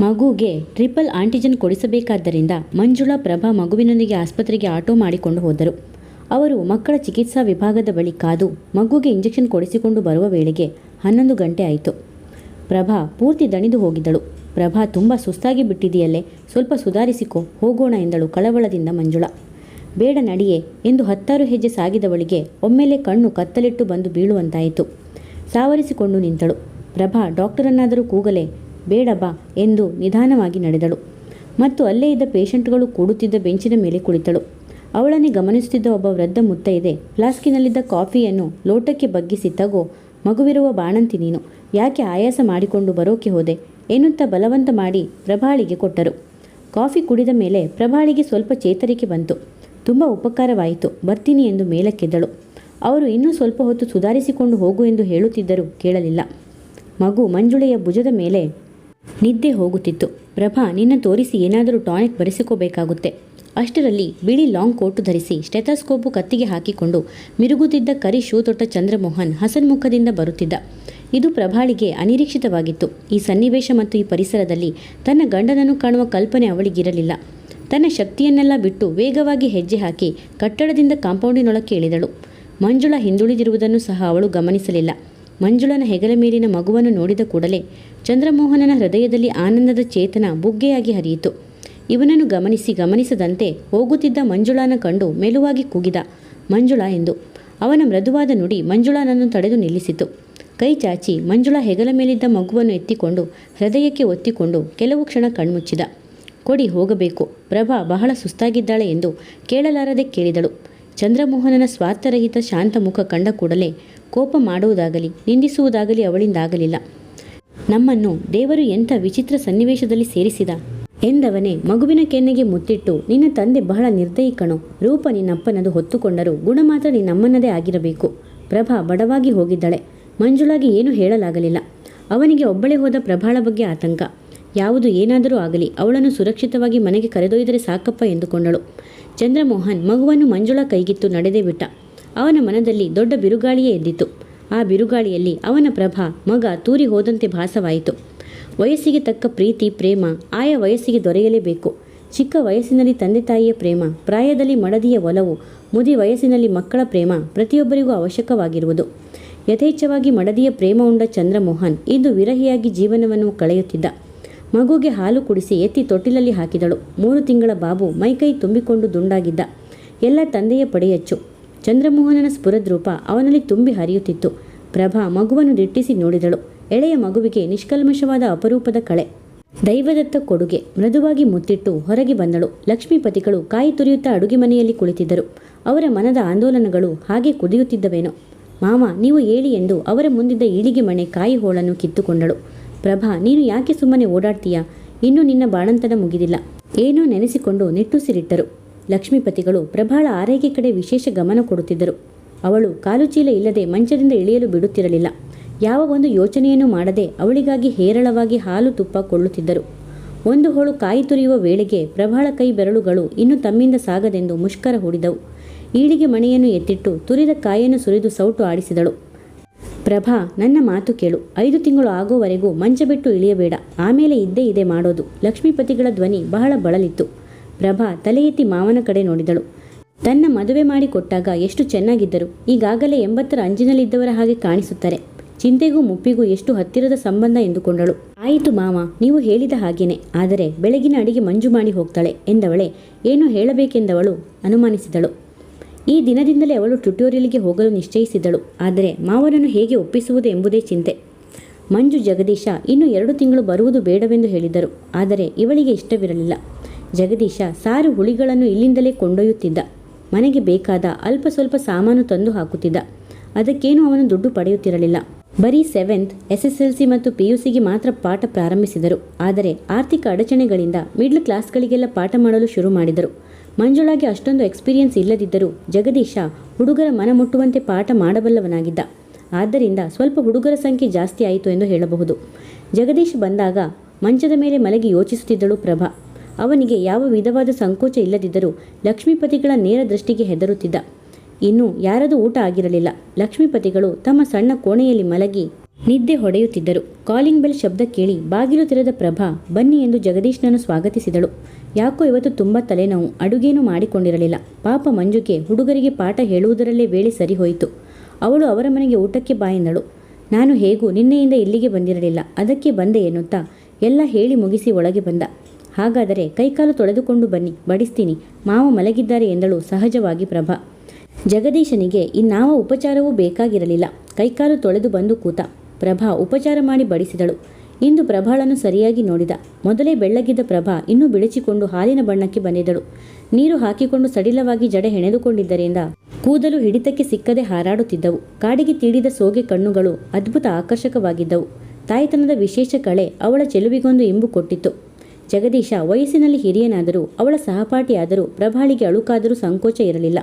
ಮಗುಗೆ triple antigen ಕೊಡಿಸಬೇಕಾದ್ದರಿಂದ Manjula Prabha ಮಗುವಿನೊಂದಿಗೆ ಆಸ್ಪತ್ರೆಗೆ auto ಮಾಡಿಕೊಂಡು ಹೋದರು. ಅವರು ಮಕ್ಕಳ ಚಿಕಿತ್ಸಾ ವಿಭಾಗದ ಬಳಿ ಕಾದು ಮಗುಗೆ ಇಂಜೆಕ್ಷನ್ ಕೊಡಿಸಿಕೊಂಡು ಬರುವ ವೇಳೆಗೆ 11 ಗಂಟೆ ಆಯಿತು. ಪ್ರಭಾ ಪೂರ್ತಿ ದಣಿದು ಹೋಗಿದ್ದಳು. ಪ್ರಭಾ ತುಂಬ ಸುಸ್ತಾಗಿ ಬಿಟ್ಟಿದೆಯಲ್ಲೇ, ಸ್ವಲ್ಪ ಸುಧಾರಿಸಿಕೊ, ಹೋಗೋಣ ಎಂದಳು ಕಳವಳದಿಂದ ಮಂಜುಳಾ. ಬೇಡ ನಡಿಯೇ ಎಂದು 10 ಹೆಜ್ಜೆ ಸಾಗಿದವಳಿಗೆ ಒಮ್ಮೆಲೆ ಕಣ್ಣು ಕತ್ತಲಿಟ್ಟು ಬಂದು ಬೀಳುವಂತಾಯಿತು. ಸಾವರಿಸಿಕೊಂಡು ನಿಂತಳು. ಪ್ರಭಾ ಡಾಕ್ಟರನ್ನಾದರೂ ಕೂಗಲೇ. ಬೇಡ ಬಾ ಎಂದು ನಿಧಾನವಾಗಿ ನಡೆದಳು ಮತ್ತು ಅಲ್ಲೇ ಇದ್ದ ಪೇಷಂಟ್ಗಳು ಕೂಡುತ್ತಿದ್ದ ಬೆಂಚಿನ ಮೇಲೆ ಕುಳಿತಳು. ಅವಳನ್ನೇ ಗಮನಿಸುತ್ತಿದ್ದ ಒಬ್ಬ ವೃದ್ಧ ಮುತ್ತೈದೆ ಫ್ಲಾಸ್ಕಿನಲ್ಲಿದ್ದ ಕಾಫಿಯನ್ನು ಲೋಟಕ್ಕೆ ಬಗ್ಗಿಸಿ, ತಗೋ, ಮಗುವಿರುವ ಬಾಣಂತಿ ನೀನು, ಯಾಕೆ ಆಯಾಸ ಮಾಡಿಕೊಂಡು ಬರೋಕೆ ಹೋದೆ ಎನ್ನುತ್ತಾ ಬಲವಂತ ಮಾಡಿ ಪ್ರಭಾಳಿಗೆ ಕೊಟ್ಟರು. ಕಾಫಿ ಕುಡಿದ ಮೇಲೆ ಪ್ರಭಾಳಿಗೆ ಸ್ವಲ್ಪ ಚೇತರಿಕೆ ಬಂತು. ತುಂಬ ಉಪಕಾರವಾಯಿತು, ಬರ್ತೀನಿ ಎಂದು ಮೇಲಕ್ಕೆದ್ದಳು. ಅವರು ಇನ್ನೂ ಸ್ವಲ್ಪ ಹೊತ್ತು ಸುಧಾರಿಸಿಕೊಂಡು ಹೋಗು ಎಂದು ಹೇಳುತ್ತಿದ್ದರೂ ಕೇಳಲಿಲ್ಲ. ಮಗು ಮಂಜುಳೆಯ ಭುಜದ ಮೇಲೆ ನಿದ್ದೆ ಹೋಗುತ್ತಿತ್ತು. ಪ್ರಭಾ, ನಿನ್ನ ತೋರಿಸಿ ಏನಾದರೂ ಟಾನಿಕ್ ಬರೆಸಿಕೋಬೇಕಾಗುತ್ತೆ. ಅಷ್ಟರಲ್ಲಿ ಬಿಳಿ ಲಾಂಗ್ ಕೋಟು ಧರಿಸಿ ಸ್ಟೆಥೋಸ್ಕೋಪು ಕತ್ತಿಗೆ ಹಾಕಿಕೊಂಡು ಮಿರುಗುತ್ತಿದ್ದ ಕರಿ ಶೂ ತೊಟ್ಟ ಚಂದ್ರಮೋಹನ್ ಹಸನ್ಮುಖದಿಂದ ಬರುತ್ತಿದ್ದ. ಇದು ಪ್ರಭಾಳಿಗೆ ಅನಿರೀಕ್ಷಿತವಾಗಿತ್ತು. ಈ ಸನ್ನಿವೇಶ ಮತ್ತು ಈ ಪರಿಸರದಲ್ಲಿ ತನ್ನ ಗಂಡನನ್ನು ಕಾಣುವ ಕಲ್ಪನೆ ಅವಳಿಗಿರಲಿಲ್ಲ. ತನ್ನ ಶಕ್ತಿಯನ್ನೆಲ್ಲ ಬಿಟ್ಟು ವೇಗವಾಗಿ ಹೆಜ್ಜೆ ಹಾಕಿ ಕಟ್ಟಡದಿಂದ ಕಾಂಪೌಂಡಿನೊಳಕ್ಕೆ ಇಳಿದಳು. ಮಂಜುಳಾ ಹಿಂದುಳಿದಿರುವುದನ್ನು ಸಹ ಅವಳು ಗಮನಿಸಲಿಲ್ಲ. ಮಂಜುಳನ ಹೆಗಲ ಮೇಲಿನ ಮಗುವನ್ನು ನೋಡಿದ ಕೂಡಲೇ ಚಂದ್ರಮೋಹನನ ಹೃದಯದಲ್ಲಿ ಆನಂದದ ಚೇತನ ಬುಗ್ಗೆಯಾಗಿ ಹರಿಯಿತು. ಇವನನ್ನು ಗಮನಿಸದಂತೆ ಹೋಗುತ್ತಿದ್ದ ಮಂಜುಳಾನ ಕಂಡು ಮೆಲುವಾಗಿ ಕೂಗಿದ, ಮಂಜುಳಾ ಎಂದು. ಅವನ ಮೃದುವಾದ ನುಡಿ ಮಂಜುಳಾನನ್ನು ತಡೆದು ನಿಲ್ಲಿಸಿತು. ಕೈ ಚಾಚಿ ಮಂಜುಳಾ ಹೆಗಲ ಮೇಲಿದ್ದ ಮಗುವನ್ನು ಎತ್ತಿಕೊಂಡು ಹೃದಯಕ್ಕೆ ಒತ್ತಿಕೊಂಡು ಕೆಲವು ಕ್ಷಣ ಕಣ್ಮುಚ್ಚಿದ. ಕೊಡಿ, ಹೋಗಬೇಕು, ಪ್ರಭಾ ಬಹಳ ಸುಸ್ತಾಗಿದ್ದಾಳೆ ಎಂದು ಕೇಳಲಾರದೆ ಕೇಳಿದಳು. ಚಂದ್ರಮೋಹನನ ಸ್ವಾರ್ಥರಹಿತ ಶಾಂತ ಮುಖ ಕಂಡ ಕೂಡಲೇ ಕೋಪ ಮಾಡುವುದಾಗಲಿ ನಿಂದಿಸುವುದಾಗಲಿ ಅವಳಿಂದಾಗಲಿಲ್ಲ. ನಮ್ಮನ್ನು ದೇವರು ಎಂಥ ವಿಚಿತ್ರ ಸನ್ನಿವೇಶದಲ್ಲಿ ಸೇರಿಸಿದ ಎಂದವನೇ ಮಗುವಿನ ಕೆನ್ನೆಗೆ ಮುತ್ತಿಟ್ಟು, ನಿನ್ನ ತಂದೆ ಬಹಳ ನಿರ್ದಯಿ ಕಣೋ, ರೂಪ ನಿನ್ನಪ್ಪನದು ಹೊತ್ತುಕೊಂಡರೂ ಗುಣ ಮಾತ್ರ ನಿನ್ನಮ್ಮನದೇ ಆಗಿರಬೇಕು. ಪ್ರಭಾ ಬಡವಾಗಿ ಹೋಗಿದ್ದಾಳೆ. ಮಂಜುಳಾಗೆ ಏನೂ ಹೇಳಲಾಗಲಿಲ್ಲ. ಅವನಿಗೆ ಒಬ್ಬಳೇ ಹೋದ ಪ್ರಭಾಳ ಬಗ್ಗೆ ಆತಂಕ. ಯಾವುದು ಏನಾದರೂ ಆಗಲಿ ಅವಳನ್ನು ಸುರಕ್ಷಿತವಾಗಿ ಮನೆಗೆ ಕರೆದೊಯ್ದರೆ ಸಾಕಪ್ಪ ಎಂದುಕೊಂಡಳು. ಚಂದ್ರಮೋಹನ್ ಮಗುವನ್ನು ಮಂಜುಳಾ ಕೈಗಿತ್ತು ನಡೆದೇ ಬಿಟ್ಟ. ಅವನ ಮನದಲ್ಲಿ ದೊಡ್ಡ ಬಿರುಗಾಳಿಯೇ ಎದ್ದಿತು. ಆ ಬಿರುಗಾಳಿಯಲ್ಲಿ ಅವನ ಪ್ರಭಾ ಮಗ ತೂರಿ ಹೋದಂತೆ ಭಾಸವಾಯಿತು. ವಯಸ್ಸಿಗೆ ತಕ್ಕ ಪ್ರೀತಿ ಪ್ರೇಮ ಆಯಾ ವಯಸ್ಸಿಗೆ ದೊರೆಯಲೇಬೇಕು. ಚಿಕ್ಕ ವಯಸ್ಸಿನಲ್ಲಿ ತಂದೆ ತಾಯಿಯ ಪ್ರೇಮ, ಪ್ರಾಯದಲ್ಲಿ ಮಡದಿಯ ಒಲವು, ಮುದಿ ವಯಸ್ಸಿನಲ್ಲಿ ಮಕ್ಕಳ ಪ್ರೇಮ ಪ್ರತಿಯೊಬ್ಬರಿಗೂ ಅವಶ್ಯಕವಾಗಿರುವುದು. ಯಥೇಚ್ಛವಾಗಿ ಮಡದಿಯ ಪ್ರೇಮ ಉಂಡ ಚಂದ್ರಮೋಹನ್ ಇಂದು ವಿರಹಿಯಾಗಿ ಜೀವನವನ್ನು ಕಳೆಯುತ್ತಿದ್ದ. ಮಗುಗೆ ಹಾಲು ಕುಡಿಸಿ ಎತ್ತಿ ತೊಟ್ಟಿಲಲ್ಲಿ ಹಾಕಿದಳು. 3 ತಿಂಗಳ ಬಾಬು ಮೈಕೈ ತುಂಬಿಕೊಂಡು ದುಂಡಾಗಿದ್ದ. ಎಲ್ಲ ತಂದೆಯ ಪಡೆಯಚ್ಚು. ಚಂದ್ರಮೋಹನನ ಸ್ಫುರದ್ರೂಪ ಅವನಲ್ಲಿ ತುಂಬಿ ಹರಿಯುತ್ತಿತ್ತು. ಪ್ರಭಾ ಮಗುವನ್ನು ದಿಟ್ಟಿಸಿ ನೋಡಿದಳು. ಎಳೆಯ ಮಗುವಿಗೆ ನಿಷ್ಕಲ್ಮಶವಾದ ಅಪರೂಪದ ಕಳೆ, ದೈವದತ್ತ ಕೊಡುಗೆ. ಮೃದುವಾಗಿ ಮುತ್ತಿಟ್ಟು ಹೊರಗೆ ಬಂದಳು. ಲಕ್ಷ್ಮೀಪತಿಗಳು ಕಾಯಿ ತುರಿಯುತ್ತಾ ಅಡುಗೆ ಮನೆಯಲ್ಲಿ ಕುಳಿತಿದ್ದರು. ಅವರ ಮನದ ಆಂದೋಲನಗಳು ಹಾಗೆ ಕುದಿಯುತ್ತಿದ್ದವೇನೋ. ಮಾವ, ನೀವು ಏಳಿ ಎಂದು ಅವರ ಮುಂದಿದ್ದ ಈಳಿಗೆ ಮಣೆ ಕಾಯಿ ಹೋಳನ್ನು ಕಿತ್ತುಕೊಂಡಳು. ಪ್ರಭಾ, ನೀನು ಯಾಕೆ ಸುಮ್ಮನೆ ಓಡಾಡ್ತೀಯಾ? ಇನ್ನೂ ನಿನ್ನ ಬಾಣಂತನ ಮುಗಿದಿಲ್ಲ. ಏನೋ ನೆನೆಸಿಕೊಂಡು ನಿಟ್ಟುಸಿರಿಟ್ಟರು. ಲಕ್ಷ್ಮೀಪತಿಗಳು ಪ್ರಭಾಳ ಆರೈಕೆ ಕಡೆ ವಿಶೇಷ ಗಮನ ಕೊಡುತ್ತಿದ್ದರು. ಅವಳು ಕಾಲುಚೀಲ ಇಲ್ಲದೆ ಮಂಚದಿಂದ ಇಳಿಯಲು ಬಿಡುತ್ತಿರಲಿಲ್ಲ. ಯಾವ ಒಂದು ಯೋಚನೆಯನ್ನು ಮಾಡದೆ ಅವಳಿಗಾಗಿ ಹೇರಳವಾಗಿ ಹಾಲು ತುಪ್ಪ ಕೊಳ್ಳುತ್ತಿದ್ದರು. ಒಂದು ಹೋಳು ಕಾಯಿ ತುರಿಯುವ ವೇಳೆಗೆ ಪ್ರಭಾಳ ಕೈ ಬೆರಳುಗಳು ಇನ್ನು ತಮ್ಮಿಂದ ಸಾಗದೆಂದು ಮುಷ್ಕರ ಹೂಡಿದವು. ಈಳಿಗೆ ಮಣೆಯನ್ನು ಎತ್ತಿಟ್ಟು ತುರಿದ ಕಾಯನ್ನು ಸುರಿದು ಸೌಟು ಆಡಿಸಿದಳು. ಪ್ರಭಾ, ನನ್ನ ಮಾತು ಕೇಳು. 5 ತಿಂಗಳು ಆಗೋವರೆಗೂ ಮಂಚ ಬಿಟ್ಟು ಇಳಿಯಬೇಡ. ಆಮೇಲೆ ಇದ್ದೇ ಇದೆ ಮಾಡೋದು. ಲಕ್ಷ್ಮೀಪತಿಗಳ ಧ್ವನಿ ಬಹಳ ಬಳಲಿತ್ತು. ಪ್ರಭಾ ತಲೆ ಎತ್ತಿ ಮಾವನ ಕಡೆ ನೋಡಿದಳು. ತನ್ನ ಮದುವೆ ಮಾಡಿ ಕೊಟ್ಟಾಗ ಎಷ್ಟು ಚೆನ್ನಾಗಿದ್ದರು. ಈಗಾಗಲೇ 80ರ ಅಂಜಿನಲ್ಲಿದ್ದವರ ಹಾಗೆ ಕಾಣಿಸುತ್ತಾರೆ. ಚಿಂತೆಗೂ ಮುಪ್ಪಿಗೂ ಎಷ್ಟು ಹತ್ತಿರದ ಸಂಬಂಧ ಎಂದುಕೊಂಡಳು. ಆಯಿತು ಮಾವ, ನೀವು ಹೇಳಿದ ಹಾಗೇನೆ. ಆದರೆ ಬೆಳಗಿನ ಅಡಿಗೆ ಮಂಜು ಮಾಡಿ ಹೋಗ್ತಾಳೆ ಎಂದವಳೆ ಏನೋ ಹೇಳಬೇಕೆಂದವಳು ಅನುಮಾನಿಸಿದಳು. ಈ ದಿನದಿಂದಲೇ ಅವಳು ಟ್ಯುಟೋರಿಯಲ್ಗೆ ಹೋಗಲು ನಿಶ್ಚಯಿಸಿದಳು. ಆದರೆ ಮಾವನನ್ನು ಹೇಗೆ ಒಪ್ಪಿಸುವುದು ಎಂಬುದೇ ಚಿಂತೆ. ಮಂಜು ಜಗದೀಶ ಇನ್ನು 2 ತಿಂಗಳು ಬರುವುದು ಬೇಡವೆಂದು ಹೇಳಿದ್ದರು. ಆದರೆ ಇವಳಿಗೆ ಇಷ್ಟವಿರಲಿಲ್ಲ. ಜಗದೀಶ ಸಾರು ಹುಳಿಗಳನ್ನು ಇಲ್ಲಿಂದಲೇ ಕೊಂಡೊಯ್ಯುತ್ತಿದ್ದ. ಮನೆಗೆ ಬೇಕಾದ ಅಲ್ಪ ಸ್ವಲ್ಪ ಸಾಮಾನು ತಂದು ಹಾಕುತ್ತಿದ್ದ. ಅದಕ್ಕೇನು ಅವನು ದುಡ್ಡು ಪಡೆಯುತ್ತಿರಲಿಲ್ಲ. ಬರೀ 7th SSLC ಮತ್ತು PUCಗೆ ಮಾತ್ರ ಪಾಠ ಪ್ರಾರಂಭಿಸಿದರು. ಆದರೆ ಆರ್ಥಿಕ ಅಡಚಣೆಗಳಿಂದ ಮಿಡ್ಲ್ ಕ್ಲಾಸ್ಗಳಿಗೆಲ್ಲ ಪಾಠ ಮಾಡಲು ಶುರು ಮಾಡಿದರು. ಮಂಜುಳಾಗೆ ಅಷ್ಟೊಂದು ಎಕ್ಸ್ಪೀರಿಯನ್ಸ್ ಇಲ್ಲದಿದ್ದರೂ ಜಗದೀಶ ಹುಡುಗರ ಮನ ಮುಟ್ಟುವಂತೆ ಪಾಠ ಮಾಡಬಲ್ಲವನಾಗಿದ್ದ. ಆದ್ದರಿಂದ ಸ್ವಲ್ಪ ಹುಡುಗರ ಸಂಖ್ಯೆ ಜಾಸ್ತಿ ಆಯಿತು ಎಂದು ಹೇಳಬಹುದು. ಜಗದೀಶ್ ಬಂದಾಗ ಮಂಚದ ಮೇಲೆ ಮಲಗಿ ಯೋಚಿಸುತ್ತಿದ್ದಳು ಪ್ರಭಾ. ಅವನಿಗೆ ಯಾವ ವಿಧವಾದ ಸಂಕೋಚ ಇಲ್ಲದಿದ್ದರೂ ಲಕ್ಷ್ಮೀಪತಿಗಳ ನೇರ ದೃಷ್ಟಿಗೆ ಹೆದರುತ್ತಿದ್ದ. ಇನ್ನೂ ಯಾರದು ಊಟ ಆಗಿರಲಿಲ್ಲ. ಲಕ್ಷ್ಮೀಪತಿಗಳು ತಮ್ಮ ಸಣ್ಣ ಕೋಣೆಯಲ್ಲಿ ಮಲಗಿ ನಿದ್ದೆ ಹೊಡೆಯುತ್ತಿದ್ದರು. ಕಾಲಿಂಗ್ ಬೆಲ್ ಶಬ್ದ ಕೇಳಿ ಬಾಗಿಲು ತೆರೆದ ಪ್ರಭಾ ಬನ್ನಿ ಎಂದು ಜಗದೀಶ್ನನ್ನು ಸ್ವಾಗತಿಸಿದಳು. ಯಾಕೋ ಇವತ್ತು ತುಂಬ ತಲೆನೋವು, ಅಡುಗೇನೂ ಮಾಡಿಕೊಂಡಿರಲಿಲ್ಲ. ಪಾಪ ಮಂಜುಗೆ ಹುಡುಗರಿಗೆ ಪಾಠ ಹೇಳುವುದರಲ್ಲೇ ವೇಳೆ ಸರಿ ಹೋಯಿತು. ಅವಳು ಅವರ ಮನೆಗೆ ಊಟಕ್ಕೆ ಬಾ ಎಂದಳು. ನಾನು ಹೇಗೂ ನಿನ್ನೆಯಿಂದ ಇಲ್ಲಿಗೆ ಬಂದಿರಲಿಲ್ಲ, ಅದಕ್ಕೆ ಬಂದೆ ಎನ್ನುತ್ತಾ ಎಲ್ಲ ಹೇಳಿ ಮುಗಿಸಿ ಒಳಗೆ ಬಂದ. ಹಾಗಾದರೆ ಕೈಕಾಲು ತೊಳೆದುಕೊಂಡು ಬನ್ನಿ, ಬಡಿಸ್ತೀನಿ, ಮಾವ ಮಲಗಿದ್ದಾರೆ ಎಂದಳು ಸಹಜವಾಗಿ ಪ್ರಭಾ. ಜಗದೀಶನಿಗೆ ಇನ್ನಾವ ಉಪಚಾರವೂ ಬೇಕಾಗಿರಲಿಲ್ಲ. ಕೈಕಾಲು ತೊಳೆದು ಬಂದು ಕೂತ. ಪ್ರಭಾ ಉಪಚಾರ ಮಾಡಿ ಬಡಿಸಿದಳು. ಇಂದು ಪ್ರಭಾಳನ್ನು ಸರಿಯಾಗಿ ನೋಡಿದ. ಮೊದಲೇ ಬೆಳ್ಳಗಿದ್ದ ಪ್ರಭಾ ಇನ್ನೂ ಬಿಳಿಚಿಕೊಂಡು ಹಾಲಿನ ಬಣ್ಣಕ್ಕೆ ಬಂದಿದ್ದಳು. ನೀರು ಹಾಕಿಕೊಂಡು ಸಡಿಲವಾಗಿ ಜಡೆ ಹೆಣೆದುಕೊಂಡಿದ್ದರಿಂದ ಕೂದಲು ಹಿಡಿತಕ್ಕೆ ಸಿಕ್ಕದೆ ಹಾರಾಡುತ್ತಿದ್ದವು. ಕಾಡಿಗೆ ತೀಡಿದ ಸೋಗೆ ಕಣ್ಣುಗಳು ಅದ್ಭುತ ಆಕರ್ಷಕವಾಗಿದ್ದವು. ತಾಯ್ತನದ ವಿಶೇಷ ಕಳೆ ಅವಳ ಚೆಲುವಿಗೊಂದು ಇಂಬು ಕೊಟ್ಟಿತ್ತು. ಜಗದೀಶ ವಯಸ್ಸಿನಲ್ಲಿ ಹಿರಿಯನಾದರೂ ಅವಳ ಸಹಪಾಠಿಯಾದರೂ ಪ್ರಭಾಳಿಗೆ ಅಳುಕಾದರೂ ಸಂಕೋಚ ಇರಲಿಲ್ಲ.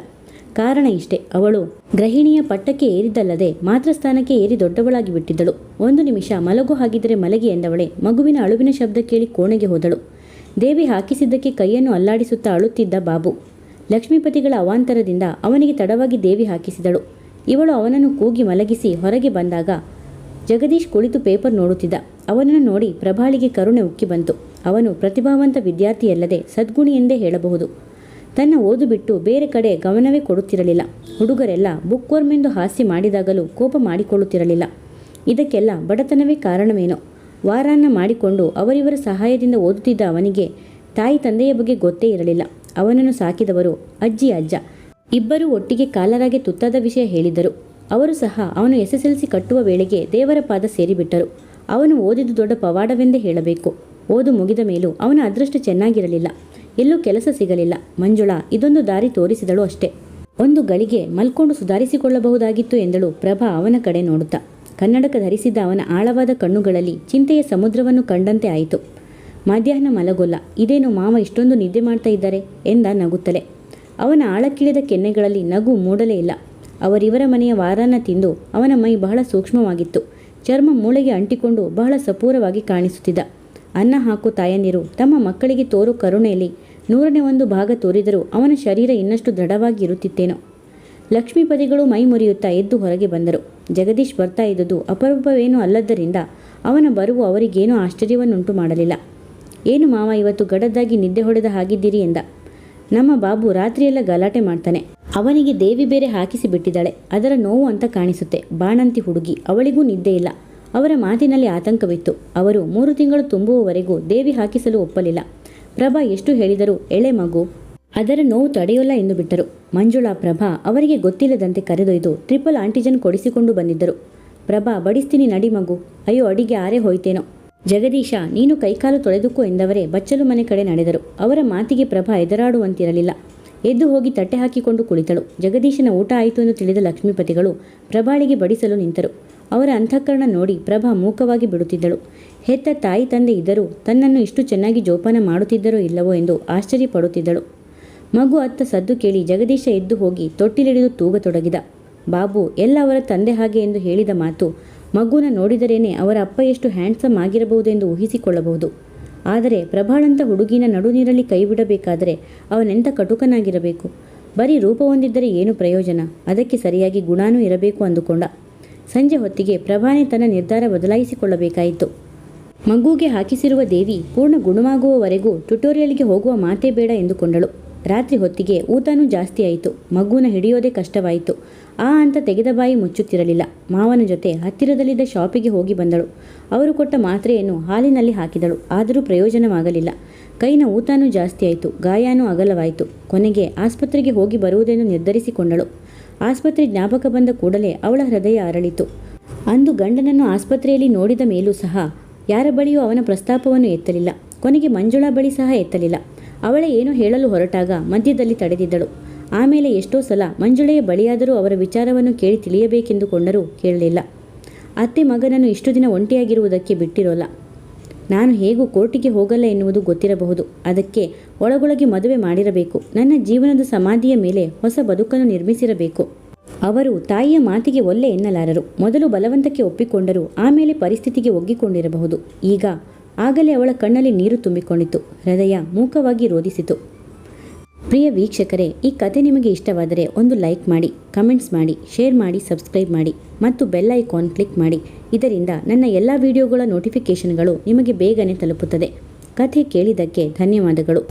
ಕಾರಣ ಇಷ್ಟೇ, ಅವಳು ಗೃಹಿಣಿಯ ಪಟ್ಟಕ್ಕೆ ಏರಿದ್ದಲ್ಲದೆ ಮಾತೃಸ್ಥಾನಕ್ಕೆ ಏರಿ ದೊಡ್ಡವಳಾಗಿ ಬಿಟ್ಟಿದ್ದಳು. ಒಂದು ನಿಮಿಷ ಮಲಗು, ಹಾಗಿದ್ದರೆ ಮಲಗಿ ಎಂದವಳೆ ಮಗುವಿನ ಅಳುವಿನ ಶಬ್ದ ಕೇಳಿ ಕೋಣೆಗೆ ಹೋದಳು. ದೇವಿ ಹಾಕಿಸಿದ್ದಕ್ಕೆ ಕೈಯನ್ನು ಅಲ್ಲಾಡಿಸುತ್ತಾ ಅಳುತ್ತಿದ್ದ ಬಾಬು. ಲಕ್ಷ್ಮೀಪತಿಗಳ ಅವಾಂತರದಿಂದ ಅವನಿಗೆ ತಡವಾಗಿ ದೇವಿ ಹಾಕಿಸಿದಳು. ಇವಳು ಅವನನ್ನು ಕೂಗಿ ಮಲಗಿಸಿ ಹೊರಗೆ ಬಂದಾಗ ಜಗದೀಶ್ ಕುಳಿತು ಪೇಪರ್ ನೋಡುತ್ತಿದ್ದ. ಅವನನ್ನು ನೋಡಿ ಪ್ರಭಾಳಿಗೆ ಕರುಣೆ ಉಕ್ಕಿ ಬಂತು. ಅವನು ಪ್ರತಿಭಾವಂತ ವಿದ್ಯಾರ್ಥಿಯಲ್ಲದೆ ಸದ್ಗುಣಿ ಎಂದೇ ಹೇಳಬಹುದು. ತನ್ನ ಓದು ಬಿಟ್ಟು ಬೇರೆ ಕಡೆ ಗಮನವೇ ಕೊಡುತ್ತಿರಲಿಲ್ಲ. ಹುಡುಗರೆಲ್ಲ ಬುಕ್ವರ್ಮ್ ಎಂದು ಹಾಸ್ಯ ಮಾಡಿದಾಗಲೂ ಕೋಪ ಮಾಡಿಕೊಳ್ಳುತ್ತಿರಲಿಲ್ಲ. ಇದಕ್ಕೆಲ್ಲ ಬಡತನವೇ ಕಾರಣವೇನೋ. ವಾರಾನ್ನ ಮಾಡಿಕೊಂಡು ಅವರಿವರ ಸಹಾಯದಿಂದ ಓದುತ್ತಿದ್ದ ಅವನಿಗೆ ತಾಯಿ ತಂದೆಯ ಬಗ್ಗೆ ಗೊತ್ತೇ ಇರಲಿಲ್ಲ. ಅವನನ್ನು ಸಾಕಿದವರು ಅಜ್ಜಿ ಅಜ್ಜ ಇಬ್ಬರೂ ಒಟ್ಟಿಗೆ ಕಾಲರಾಗೆ ತುತ್ತಾದ ವಿಷಯ ಹೇಳಿದ್ದರು. ಅವರು ಸಹ ಅವನು SSLC ಕಟ್ಟುವ ವೇಳೆಗೆ ದೇವರ ಪಾದ ಸೇರಿಬಿಟ್ಟರು. ಅವನು ಓದಿದ್ದು ದೊಡ್ಡ ಪವಾಡವೆಂದೇ ಹೇಳಬೇಕು. ಓದು ಮುಗಿದ ಮೇಲೂ ಅವನ ಅದೃಷ್ಟ ಚೆನ್ನಾಗಿರಲಿಲ್ಲ. ಎಲ್ಲೂ ಕೆಲಸ ಸಿಗಲಿಲ್ಲ. ಮಂಜುಳಾ ಇದೊಂದು ದಾರಿ ತೋರಿಸಿದಳು ಅಷ್ಟೇ. ಒಂದು ಗಳಿಗೆ ಮಲ್ಕೊಂಡು ಸುಧಾರಿಸಿಕೊಳ್ಳಬಹುದಾಗಿತ್ತು ಎಂದಳು ಪ್ರಭಾ ಅವನ ಕಡೆ ನೋಡುತ್ತಾ. ಕನ್ನಡಕ ಧರಿಸಿದ್ದ ಅವನ ಆಳವಾದ ಕಣ್ಣುಗಳಲ್ಲಿ ಚಿಂತೆಯ ಸಮುದ್ರವನ್ನು ಕಂಡಂತೆ ಆಯಿತು. ಮಧ್ಯಾಹ್ನ ಮಲಗೊಲ್ಲ, ಇದೇನು ಮಾವ ಇಷ್ಟೊಂದು ನಿದ್ದೆ ಮಾಡ್ತಾ ಇದ್ದಾರೆ ಎಂದ ನಗುತ್ತಲೇ. ಅವನ ಆಳಕ್ಕಿಳಿದ ಕೆನ್ನೆಗಳಲ್ಲಿ ನಗು ಮೂಡಲೇ ಇಲ್ಲ. ಅವರಿವರ ಮನೆಯ ವಾರಾನ್ನ ತಿಂದು ಅವನ ಮೈ ಬಹಳ ಸೂಕ್ಷ್ಮವಾಗಿತ್ತು. ಚರ್ಮ ಮೂಳೆಗೆ ಅಂಟಿಕೊಂಡು ಬಹಳ ಸಪೂರವಾಗಿ ಕಾಣಿಸುತ್ತಿದ್ದ. ಅನ್ನ ಹಾಕು ತಾಯಂದಿರು ತಮ್ಮ ಮಕ್ಕಳಿಗೆ ತೋರು ಕರುಣೆಯಲ್ಲಿ 100ನೇ ಭಾಗ ತೋರಿದರೂ ಅವನ ಶರೀರ ಇನ್ನಷ್ಟು ದೃಢವಾಗಿ ಇರುತ್ತಿತ್ತೇನೋ. ಲಕ್ಷ್ಮೀಪತಿಗಳು ಮೈ ಮುರಿಯುತ್ತಾ ಎದ್ದು ಹೊರಗೆ ಬಂದರು. ಜಗದೀಶ್ ಬರ್ತಾ ಇದ್ದುದು ಅಪರೂಪವೇನೂ ಅಲ್ಲದ್ದರಿಂದ ಅವನ ಬರುವು ಅವರಿಗೇನೂ ಆಶ್ಚರ್ಯವನ್ನುಂಟು ಮಾಡಲಿಲ್ಲ. ಏನು ಮಾವ ಇವತ್ತು ಗಡದ್ದಾಗಿ ನಿದ್ದೆ ಹೊಡೆದ ಹಾಗಿದ್ದೀರಿ ಎಂದ. ನಮ್ಮ ಬಾಬು ರಾತ್ರಿಯೆಲ್ಲ ಗಲಾಟೆ ಮಾಡ್ತಾನೆ. ಅವನಿಗೆ ದೇವಿ ಬೇರೆ ಹಾಕಿಸಿ ಬಿಟ್ಟಿದ್ದಾಳೆ, ಅದರ ನೋವು ಅಂತ ಕಾಣಿಸುತ್ತೆ. ಬಾಣಂತಿ ಹುಡುಗಿ, ಅವಳಿಗೂ ನಿದ್ದೆ ಇಲ್ಲ. ಅವರ ಮಾತಿನಲ್ಲಿ ಆತಂಕವಿತ್ತು. ಅವರು 3 ತಿಂಗಳು ತುಂಬುವವರೆಗೂ ದೇವಿ ಹಾಕಿಸಲು ಒಪ್ಪಲಿಲ್ಲ. ಪ್ರಭಾ ಎಷ್ಟು ಹೇಳಿದರೂ ಎಳೆ ಮಗು, ಅದರ ನೋವು ತಡೆಯೋಲ್ಲ ಎಂದು ಬಿಟ್ಟರು. ಮಂಜುಳಾ ಪ್ರಭಾ ಅವರಿಗೆ ಗೊತ್ತಿಲ್ಲದಂತೆ ಕರೆದೊಯ್ದು ಟ್ರಿಪಲ್ ಆಂಟಿಜನ್ ಕೊಡಿಸಿಕೊಂಡು ಬಂದಿದ್ದರು. ಪ್ರಭಾ ಬಡಿಸ್ತೀನಿ ನಡಿ ಮಗು. ಅಯ್ಯೋ ಅಡಿಗೆ ಆರೆ ಹೋಯ್ತೇನೋ. ಜಗದೀಶ ನೀನು ಕೈಕಾಲು ತೊಳೆದುಕೋ ಎಂದವರೇ ಬಚ್ಚಲು ಮನೆ ಕಡೆ ನಡೆದರು. ಅವರ ಮಾತಿಗೆ ಪ್ರಭಾ ಎದುರಾಡುವಂತಿರಲಿಲ್ಲ. ಎದ್ದು ಹೋಗಿ ತಟ್ಟೆ ಹಾಕಿಕೊಂಡು ಕುಳಿತಳು. ಜಗದೀಶನ ಊಟ ಆಯಿತು ಎಂದು ತಿಳಿದ ಲಕ್ಷ್ಮೀಪತಿಗಳು ಪ್ರಭಾಳಿಗೆ ಬಡಿಸಲು ನಿಂತರು. ಅವರ ಅಂತಃಕರಣ ನೋಡಿ ಪ್ರಭಾ ಮೂಕವಾಗಿ ಬಿಡುತ್ತಿದ್ದಳು. ಹೆತ್ತ ತಾಯಿ ತಂದೆ ಇದ್ದರೂ ತನ್ನನ್ನು ಇಷ್ಟು ಚೆನ್ನಾಗಿ ಜೋಪಾನ ಮಾಡುತ್ತಿದ್ದರೋ ಇಲ್ಲವೋ ಎಂದು ಆಶ್ಚರ್ಯಪಡುತ್ತಿದ್ದಳು. ಮಗು ಅತ್ತ ಸದ್ದು ಕೇಳಿ ಜಗದೀಶ ಎದ್ದು ಹೋಗಿ ತೊಟ್ಟಿಲಿಡಿದು ತೂಗತೊಡಗಿದ. ಬಾಬು ಎಲ್ಲ ಅವರ ತಂದೆ ಹಾಗೆ ಎಂದು ಹೇಳಿದ ಮಾತು ಮಗುನ ನೋಡಿದರೇನೆ ಅವರ ಅಪ್ಪ ಎಷ್ಟು ಹ್ಯಾಂಡ್ಸಮ್ ಆಗಿರಬಹುದೆಂದು ಊಹಿಸಿಕೊಳ್ಳಬಹುದು. ಆದರೆ ಪ್ರಭಾಳಂತ ಹುಡುಗಿನ ನಡುನೀರಲ್ಲಿ ಕೈ ಬಿಡಬೇಕಾದರೆ ಅವನೆಂಥ ಕಟುಕನಾಗಿರಬೇಕು. ಬರೀ ರೂಪ ಹೊಂದಿದ್ದರೆ ಏನು ಪ್ರಯೋಜನ, ಅದಕ್ಕೆ ಸರಿಯಾಗಿ ಗುಣನೂ ಇರಬೇಕು ಅಂದುಕೊಂಡ. ಸಂಜೆ ಹೊತ್ತಿಗೆ ಪ್ರಭಾನೇ ತನ್ನ ನಿರ್ಧಾರ ಬದಲಾಯಿಸಿಕೊಳ್ಳಬೇಕಾಯಿತು. ಮಗುಗೆ ಹಾಕಿಸಿರುವ ದೇವಿ ಪೂರ್ಣ ಗುಣವಾಗುವವರೆಗೂ ಟ್ಯುಟೋರಿಯಲ್ಗೆ ಹೋಗುವ ಮಾತೇ ಬೇಡ ಎಂದುಕೊಂಡಳು. ರಾತ್ರಿ ಹೊತ್ತಿಗೆ ಊಟನೂ ಜಾಸ್ತಿ ಆಯಿತು. ಮಗುನ ಹಿಡಿಯೋದೇ ಕಷ್ಟವಾಯಿತು. ಅಂತ ತೆಗೆದ ಬಾಯಿ ಮುಚ್ಚುತ್ತಿರಲಿಲ್ಲ. ಮಾವನ ಜೊತೆ ಹತ್ತಿರದಲ್ಲಿದ್ದ ಶಾಪಿಗೆ ಹೋಗಿ ಬಂದಳು. ಅವರು ಕೊಟ್ಟ ಮಾತ್ರೆಯನ್ನು ಹಾಲಿನಲ್ಲಿ ಹಾಕಿದಳು. ಆದರೂ ಪ್ರಯೋಜನವಾಗಲಿಲ್ಲ. ಕೈನ ಊತನೂ ಜಾಸ್ತಿ ಆಯಿತು. ಗಾಯನೂ ಅಗಲವಾಯಿತು. ಕೊನೆಗೆ ಆಸ್ಪತ್ರೆಗೆ ಹೋಗಿ ಬರುವುದೆಂದು ನಿರ್ಧರಿಸಿಕೊಂಡಳು. ಆಸ್ಪತ್ರೆ ಜ್ಞಾಪಕ ಬಂದ ಕೂಡಲೇ ಅವಳ ಹೃದಯ ಅರಳಿತು. ಅಂದು ಗಂಡನನ್ನು ಆಸ್ಪತ್ರೆಯಲ್ಲಿ ನೋಡಿದ ಮೇಲೂ ಸಹ ಯಾರ ಬಳಿಯೂ ಅವನ ಪ್ರಸ್ತಾಪವನ್ನು ಎತ್ತಲಿಲ್ಲ. ಕೊನೆಗೆ ಮಂಜುಳಾ ಬಳಿ ಸಹ ಎತ್ತಲಿಲ್ಲ. ಅವಳೇ ಏನೋ ಹೇಳಲು ಹೊರಟಾಗ ಮಧ್ಯದಲ್ಲಿ ತಡೆದಿದ್ದಳು. ಆಮೇಲೆ ಎಷ್ಟೋ ಸಲ ಮಂಜುಳೆಯ ಬಳಿಯಾದರೂ ಅವರ ವಿಚಾರವನ್ನು ಕೇಳಿ ತಿಳಿಯಬೇಕೆಂದುಕೊಂಡರೂ ಕೇಳಲಿಲ್ಲ. ಅತ್ತೆ ಮಗನನ್ನು ಇಷ್ಟು ದಿನ ಒಂಟಿಯಾಗಿರುವುದಕ್ಕೆ ಬಿಟ್ಟಿರೋಲ್ಲ. ನಾನು ಹೇಗೂ ಕೋರ್ಟಿಗೆ ಹೋಗಲ್ಲ ಎನ್ನುವುದು ಗೊತ್ತಿರಬಹುದು. ಅದಕ್ಕೆ ಒಳಗೊಳಗೆ ಮದುವೆ ಮಾಡಿರಬೇಕು. ನನ್ನ ಜೀವನದ ಸಮಾಧಿಯ ಮೇಲೆ ಹೊಸ ಬದುಕನ್ನು ನಿರ್ಮಿಸಿರಬೇಕು. ಅವರು ತಾಯಿಯ ಮಾತಿಗೆ ಒಲ್ಲೆ ಎನ್ನಲಾರರು. ಮೊದಲು ಬಲವಂತಕ್ಕೆ ಒಪ್ಪಿಕೊಂಡರು, ಆಮೇಲೆ ಪರಿಸ್ಥಿತಿಗೆ ಒಗ್ಗಿಕೊಂಡಿರಬಹುದು. ಆಗಲೇ ಅವಳ ಕಣ್ಣಲ್ಲಿ ನೀರು ತುಂಬಿಕೊಂಡಿತು. ಹೃದಯ ಮೂಕವಾಗಿ ರೋಧಿಸಿತು. ಪ್ರಿಯ ವೀಕ್ಷಕರೇ, ಈ ಕತೆ ನಿಮಗೆ ಇಷ್ಟವಾದರೆ ಒಂದು ಲೈಕ್ ಮಾಡಿ, ಕಮೆಂಟ್ಸ್ ಮಾಡಿ, ಶೇರ್ ಮಾಡಿ, ಸಬ್ಸ್ಕ್ರೈಬ್ ಮಾಡಿ ಮತ್ತು ಬೆಲ್ ಐಕಾನ್ ಕ್ಲಿಕ್ ಮಾಡಿ. ಇದರಿಂದ ನನ್ನ ಎಲ್ಲ ವಿಡಿಯೋಗಳ ನೋಟಿಫಿಕೇಷನ್ಗಳು ನಿಮಗೆ ಬೇಗನೆ ತಲುಪುತ್ತದೆ. ಕಥೆ ಕೇಳಿದ್ದಕ್ಕೆ ಧನ್ಯವಾದಗಳು.